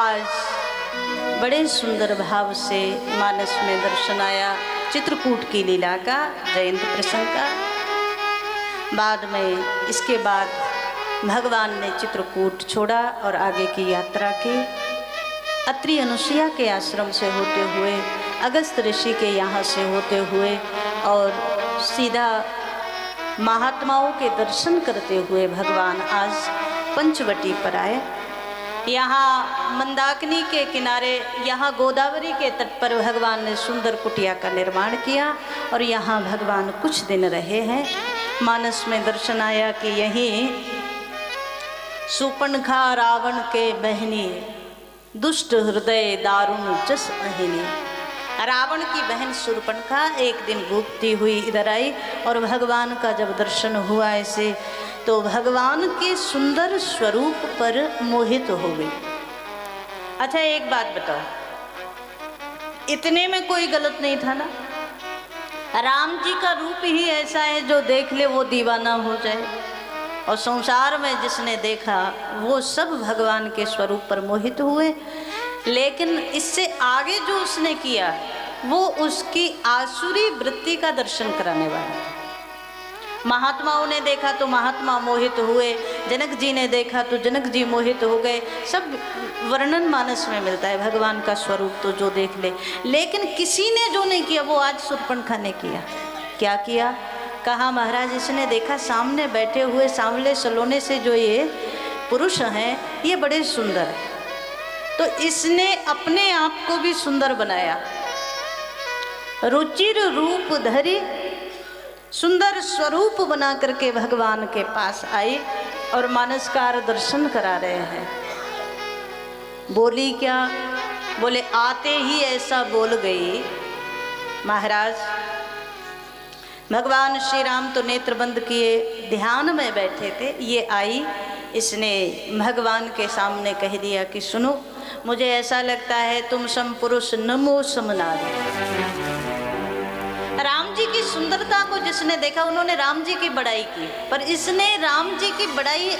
आज बड़े सुंदर भाव से मानस में दर्शन आया चित्रकूट की लीला का, जयंती प्रसंग का। बाद में इसके बाद भगवान ने चित्रकूट छोड़ा और आगे की यात्रा की। अत्रि अनुसुईया के आश्रम से होते हुए, अगस्त ऋषि के यहाँ से होते हुए और सीधा महात्माओं के दर्शन करते हुए भगवान आज पंचवटी पर आए। यहाँ मंदाकिनी के किनारे, यहाँ गोदावरी के तट पर भगवान ने सुंदर कुटिया का निर्माण किया और यहाँ भगवान कुछ दिन रहे हैं। मानस में दर्शन आया कि यहीं सुपनखा रावण के बहनी, दुष्ट हृदय दारुण जस अहिनी। रावण की बहन शूर्पणखा एक दिन भूखती हुई इधर आई और भगवान का जब दर्शन हुआ ऐसे, तो भगवान के सुंदर स्वरूप पर मोहित हो गई। अच्छा एक बात बताओ, इतने में कोई गलत नहीं था ना? राम जी का रूप ही ऐसा है जो देख ले वो दीवाना हो जाए, और संसार में जिसने देखा वो सब भगवान के स्वरूप पर मोहित हुए। लेकिन इससे आगे जो उसने किया वो उसकी आसुरी वृत्ति का दर्शन कराने वाला है। महात्माओं ने देखा तो महात्मा मोहित हुए, जनक जी ने देखा तो जनक जी मोहित हो गए। सब वर्णन मानस में मिलता है भगवान का स्वरूप तो जो देख ले। लेकिन किसी ने जो नहीं किया वो आज शूर्पणखा ने किया। क्या किया? कहा महाराज इसने देखा सामने बैठे हुए सांवले सलोने से जो ये पुरुष हैं ये बड़े सुंदर, तो इसने अपने आप को भी सुंदर बनाया। रुचिर रूप धरी, सुंदर स्वरूप बना करके भगवान के पास आई और मानसकार दर्शन करा रहे हैं। बोली क्या? बोले आते ही ऐसा बोल गई महाराज। भगवान श्री राम तो नेत्र बंद किए ध्यान में बैठे थे, ये आई, इसने भगवान के सामने कह दिया कि सुनो, मुझे ऐसा लगता है तुम सम पुरुष नमो सम नारी। राम जी की सुंदरता को जिसने देखा उन्होंने राम जी की बड़ाई की, पर इसने राम जी की बड़ाई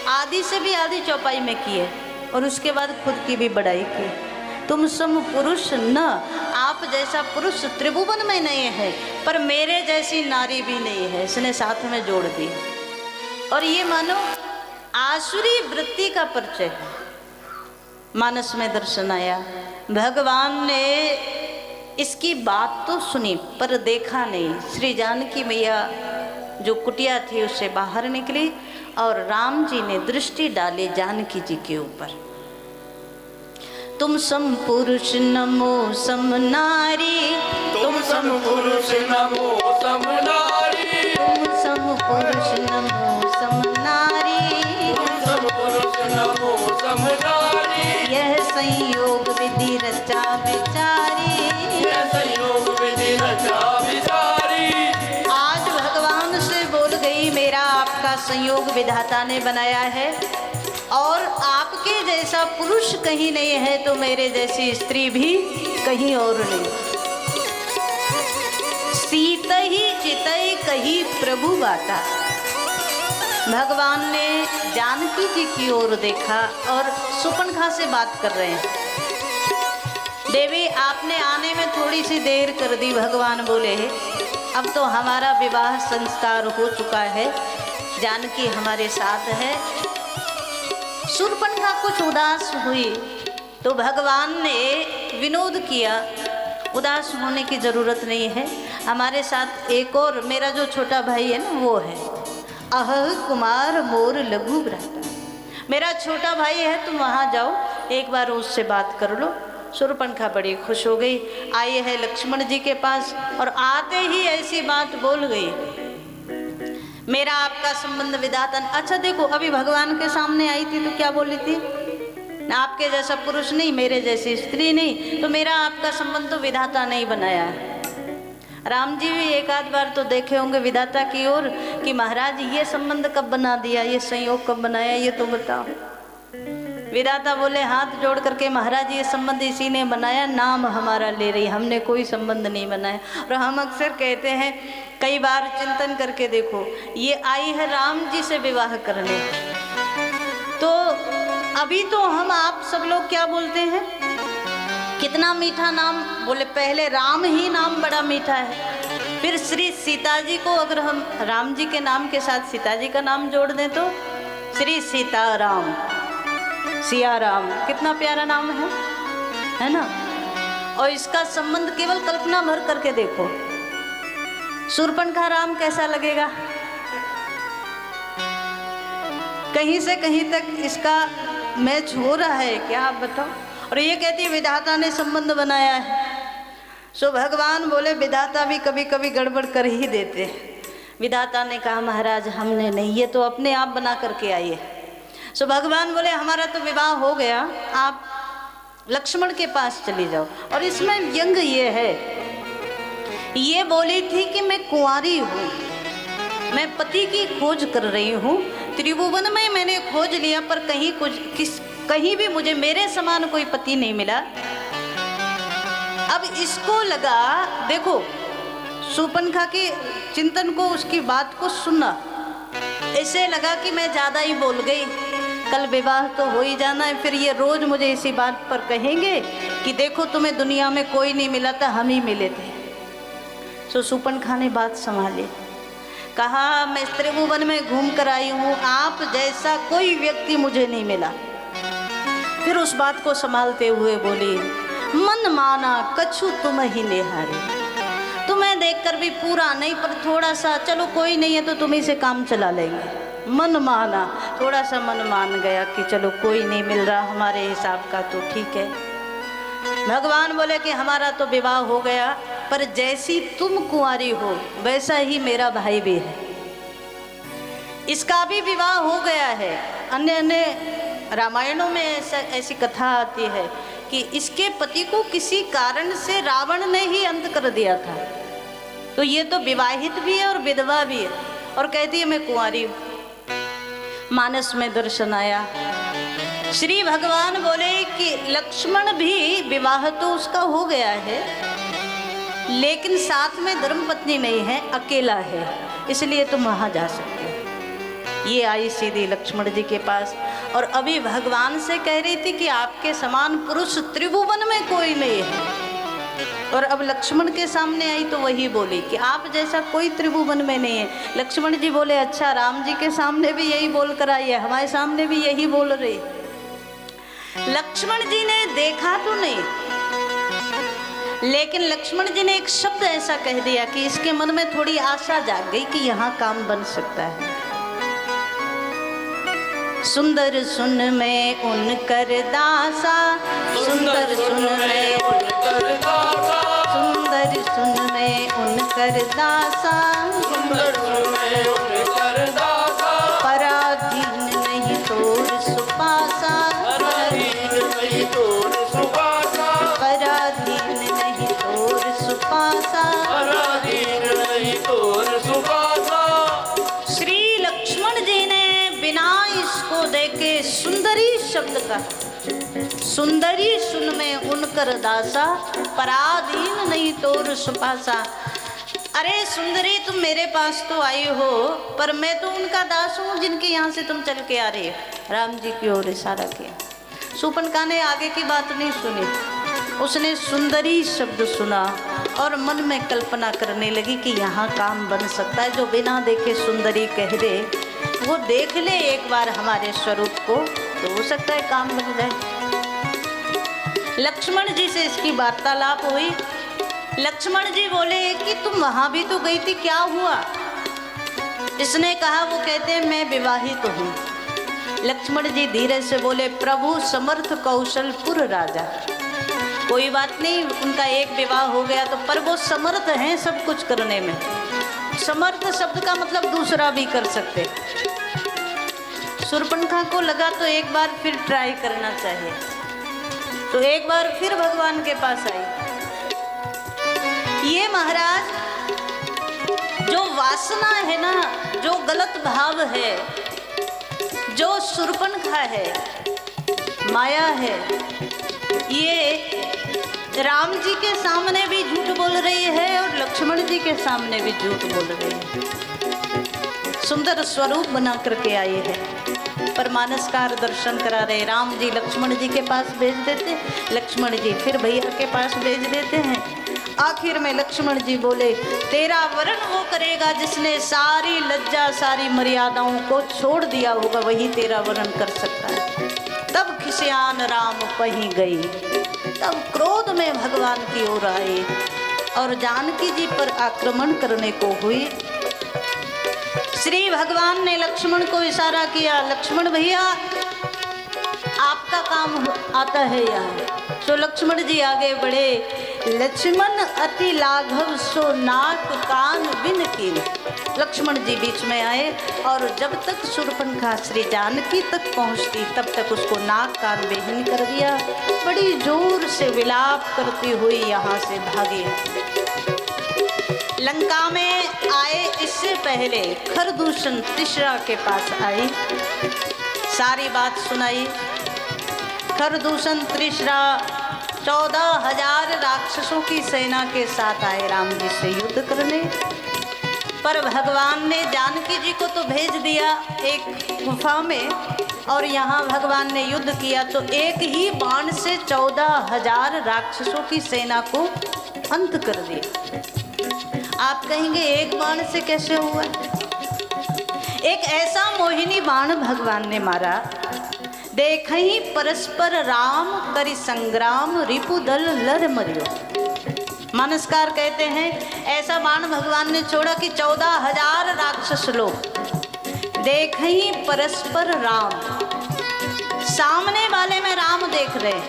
आधी से भी आधी चौपाई में की है और उसके बाद खुद की भी बड़ाई की। तुम सम पुरुष न, आप जैसा पुरुष त्रिभुवन में नहीं है, पर मेरे जैसी नारी भी नहीं है, इसने साथ में जोड़ दी। और ये मानो आसुरी वृत्ति का परिचय है। मानस में दर्शन आया, भगवान ने इसकी बात तो सुनी पर देखा नहीं। श्री जानकी मैया जो कुटिया थी उससे बाहर निकली और राम जी ने दृष्टि डाली जानकी जी के ऊपर। तुम सम पुरुष नमो सम नारी, तुम सम पुरुष नमो सम नारी, तुम सम पुरुष नमो सम नारी, तुम सम पुरुष नमो सम नारी। यह संयोग विधि रचा विचारी, यह संयोग विधि रचा विचारी। आज भगवान से बोल गई मेरा आपका संयोग विधाता ने बनाया है और आपके जैसा पुरुष कहीं नहीं है तो मेरे जैसी स्त्री भी कहीं और नहीं। सीत ही चितई कही प्रभु बाता। भगवान ने जानकी जी की ओर देखा और शूर्पणखा से बात कर रहे हैं। देवी आपने आने में थोड़ी सी देर कर दी। भगवान बोले अब तो हमारा विवाह संस्कार हो चुका है, जानकी हमारे साथ है। शूर्पणखा कुछ उदास हुई तो भगवान ने विनोद किया, उदास होने की ज़रूरत नहीं है, हमारे साथ एक और मेरा जो छोटा भाई है ना वो है। अह कुमार मोर लघु भ्राता, मेरा छोटा भाई है, तुम वहाँ जाओ एक बार उससे बात कर लो। शूर्पणखा बड़ी खुश हो गई, आई है लक्ष्मण जी के पास और आते ही ऐसी बात बोल गई, मेरा आपका संबंध विधाता। अच्छा देखो, अभी भगवान के सामने आई थी तो क्या बोली थी? आपके जैसा पुरुष नहीं, मेरे जैसी स्त्री नहीं, तो मेरा आपका संबंध तो विधाता नहीं बनाया है। राम जी भी एक आध बार तो देखे होंगे विधाता की ओर कि महाराज ये संबंध कब बना दिया, ये संयोग कब बनाया, ये तो बताओ। विधाता बोले हाथ जोड़ करके महाराज ये संबंध इसी ने बनाया, नाम हमारा ले रही, हमने कोई संबंध नहीं बनाया। और हम अक्सर कहते हैं, कई बार चिंतन करके देखो, ये आई है राम जी से विवाह करने, तो अभी तो हम आप सब लोग क्या बोलते हैं, कितना मीठा नाम बोले, पहले राम ही नाम बड़ा मीठा है, फिर श्री सीता जी को अगर हम राम जी के नाम के साथ सीता जी का नाम जोड़ दें तो श्री सीताराम, सिया राम, कितना प्यारा नाम है ना। और इसका संबंध केवल कल्पना भर करके देखो, शूर्पणखा राम कैसा लगेगा, कहीं से कहीं तक इसका मैच हो रहा है क्या, आप बताओ। और ये कहती है विधाता ने संबंध बनाया है, सो भगवान बोले विधाता भी कभी कभी गड़बड़ कर ही देते। विधाता ने कहा महाराज हमने नहीं, ये तो अपने आप बना करके आई है। सो भगवान बोले हमारा तो विवाह हो गया, आप लक्ष्मण के पास चली जाओ। और इसमें व्यंग ये है, ये बोली थी कि मैं कुंवारी हूँ, मैं पति की खोज कर रही हूँ, त्रिभुवन में मैंने खोज लिया पर कहीं भी मुझे मेरे समान कोई पति नहीं मिला। अब इसको लगा, देखो शूर्पणखा के चिंतन को, उसकी बात को सुना, ऐसे लगा कि मैं ज़्यादा ही बोल गई, कल विवाह तो हो ही जाना है, फिर ये रोज मुझे इसी बात पर कहेंगे कि देखो तुम्हें दुनिया में कोई नहीं मिला था, हम ही मिले थे। सो शूर्पणखा ने बात संभाली, कहा मैं त्रिभुवन में घूम कर आई हूँ, आप जैसा कोई व्यक्ति मुझे नहीं मिला। फिर उस बात को संभालते हुए बोली मन माना कछु तुम ही निहारे, तुम्हें देखकर भी पूरा नहीं पर थोड़ा सा, चलो कोई नहीं है तो तुम्ही से काम चला लेंगे। मन माना, थोड़ा सा मन मान गया कि चलो कोई नहीं मिल रहा हमारे हिसाब का तो ठीक है। भगवान बोले कि हमारा तो विवाह हो गया, पर जैसी तुम कुंवारी हो वैसा ही मेरा भाई भी है, इसका भी विवाह हो गया है। अन्य अन्य रामायणों में ऐसी कथा आती है कि इसके पति को किसी कारण से रावण ने ही अंत कर दिया था, तो ये तो विवाहित भी है और विधवा भी है, और कहती है मैं कुंवारी हूँ। मानस में दर्शन आया, श्री भगवान बोले कि लक्ष्मण भी विवाह तो उसका हो गया है, लेकिन साथ में धर्मपत्नी नहीं है, अकेला है, इसलिए तुम वहां जा सकते हो। ये आई सीधी लक्ष्मण जी के पास और अभी भगवान से कह रही थी कि आपके समान पुरुष त्रिभुवन में कोई नहीं है, और अब लक्ष्मण के सामने आई तो वही बोली कि आप जैसा कोई त्रिभुवन में नहीं है। लक्ष्मण जी बोले अच्छा, राम जी के सामने भी यही बोल कर आई है, हमारे सामने भी यही बोल रही। लक्ष्मण जी ने देखा तो नहीं, लेकिन लक्ष्मण जी ने एक शब्द ऐसा कह दिया कि इसके मन में थोड़ी आशा जाग गई कि यहाँ काम बन सकता है। सुंदर सुन में उनकर दासा, सुंदर सुन में उनकर दासा, सुंदर सुन में उनकर दासा, सुंदर सुन में उनकर दासा, पराधीन नहीं तोर सुपासा, पराधीन नहीं तोर सुपासा, पराधीन नहीं तोर सुपासा, पराधीन नहीं तोर सुपासा। श्री लक्ष्मण जी ने बिना इसको देखे सुंदरी शब्द का, सुंदरी सुन में उनकर दासा, पराधीन नहीं तोर सुपासा। अरे सुंदरी तुम मेरे पास तो आई हो, पर मैं तो उनका दास हूँ जिनके यहाँ से तुम चल के आ रही हो। राम जी की ओर इशारा किया। शूर्पणखा ने आगे की बात नहीं सुनी, उसने सुंदरी शब्द सुना और मन में कल्पना करने लगी कि यहाँ काम बन सकता है। जो बिना देखे सुंदरी कह दे, वो देख ले एक बार हमारे स्वरूप को, तो हो सकता है काम बन जाए। लक्ष्मण जी से इसकी वार्तालाप हुई। लक्ष्मण जी बोले कि तुम वहां भी तो गई थी, क्या हुआ? इसने कहा, वो कहते हैं मैं विवाहित हूँ। लक्ष्मण जी धीरे से बोले, प्रभु समर्थ कौशलपुर राजा। कोई बात नहीं, उनका एक विवाह हो गया तो, पर वो समर्थ हैं सब कुछ करने में। समर्थ शब्द का मतलब दूसरा भी कर सकते। शूर्पणखा को लगा तो एक बार फिर ट्राई करना चाहिए, तो एक बार फिर भगवान के पास आई। ये महाराज, जो वासना है ना, जो गलत भाव है, जो शूर्पणखा है, माया है, ये राम जी के सामने भी झूठ बोल रही है और लक्ष्मण जी के सामने भी झूठ बोल रही है। सुंदर स्वरूप बना करके आई है। पर मानसकार दर्शन करा रहे। राम जी लक्ष्मण जी के पास भेज देते, लक्ष्मण जी फिर भैया के पास भेज देते हैं। आखिर में लक्ष्मण जी बोले, तेरा वरण वो करेगा जिसने सारी लज्जा सारी मर्यादाओं को छोड़ दिया होगा, वही तेरा वरण कर सकता है। तब खिसियान राम पहीं गई, तब क्रोध में भगवान की ओर आए और जानकी जी पर आक्रमण करने को हुई। श्री भगवान ने लक्ष्मण को इशारा किया, लक्ष्मण भैया आपका काम आता है यहाँ। तो लक्ष्मण जी आगे बढ़े। लक्ष्मण अति लाघव सो नाक कान बिन कीन। लक्ष्मण जी बीच में आए और जब तक शूर्पणखा श्री जानकी तक पहुंचती तब तक उसको नाक कान बेहीन कर दिया। बड़ी जोर से विलाप करती हुई यहाँ से भागी। लंका में आए इससे पहले खरदूषण तिश्रा के पास आई, सारी बात सुनाई। खरदूषण तिश्रा 14,000 राक्षसों की सेना के साथ आए राम जी से युद्ध करने, पर भगवान ने जानकी जी को तो भेज दिया एक गुफा में, और यहाँ भगवान ने युद्ध किया तो एक ही बाण से 14,000 राक्षसों की सेना को अंत कर दिया। आप कहेंगे एक बाण से कैसे हुआ? एक ऐसा मोहिनी बाण भगवान ने मारा, देखहि परस्पर राम करि संग्राम रिपुदल लर मरियो। मानसकार कहते हैं ऐसा बाण भगवान ने छोड़ा कि 14,000 राक्षस लोग देखहि परस्पर राम, सामने वाले में राम देख रहे,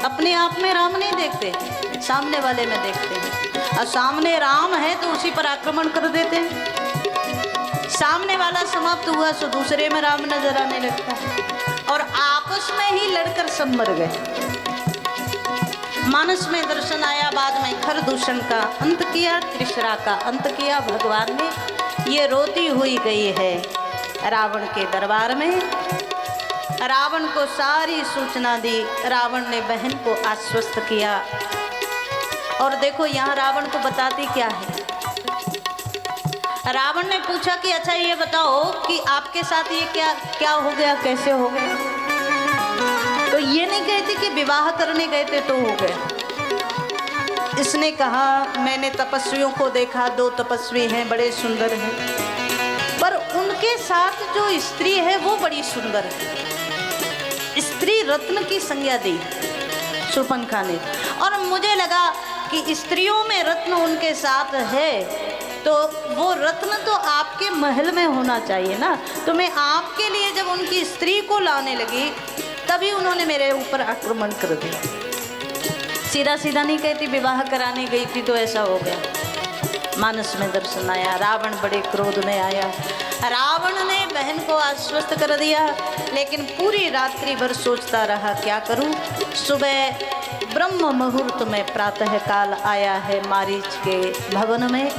अपने आप में राम नहीं देखते, सामने वाले में देखते हैं। और सामने राम है तो उसी पर आक्रमण कर देते हैं। सामने वाला समाप्त हुआ तो दूसरे में राम नजर आने लगता है और आपस में ही लड़कर सब मर गए। मानस में दर्शन आया, बाद में खरदूषण का अंत किया, त्रिशरा का अंत किया भगवान ने। ये रोती हुई गई है रावण के दरबार में। रावण को सारी सूचना दी, रावण ने बहन को आश्वस्त किया। और देखो यहाँ रावण को बताती क्या है। रावण ने पूछा कि अच्छा ये बताओ कि आपके साथ ये क्या क्या हो गया, कैसे हो गया? तो ये नहीं कहती कि विवाह करने गए थे तो हो गया। इसने कहा मैंने तपस्वियों को देखा, 2 तपस्वी हैं, बड़े सुंदर हैं, पर उनके साथ जो स्त्री है वो बड़ी सुंदर है। स्त्री रत्न की संज्ञा दी शूर्पणखा ने, और मुझे लगा कि स्त्रियों में रत्न उनके साथ है तो वो रत्न तो आपके महल में होना चाहिए ना। तो मैं आपके लिए जब उनकी स्त्री को लाने लगी तभी उन्होंने मेरे ऊपर आक्रमण कर दिया। सीधा सीधा नहीं कहती विवाह कराने गई थी तो ऐसा हो गया। मानस में दर्शन आया, रावण बड़े क्रोध में आया। रावण ने बहन को आश्वस्त कर दिया, लेकिन पूरी रात्रि भर सोचता रहा क्या करूं। सुबह ब्रह्म मुहूर्त में प्रातः काल आया है मारीच के भवन में।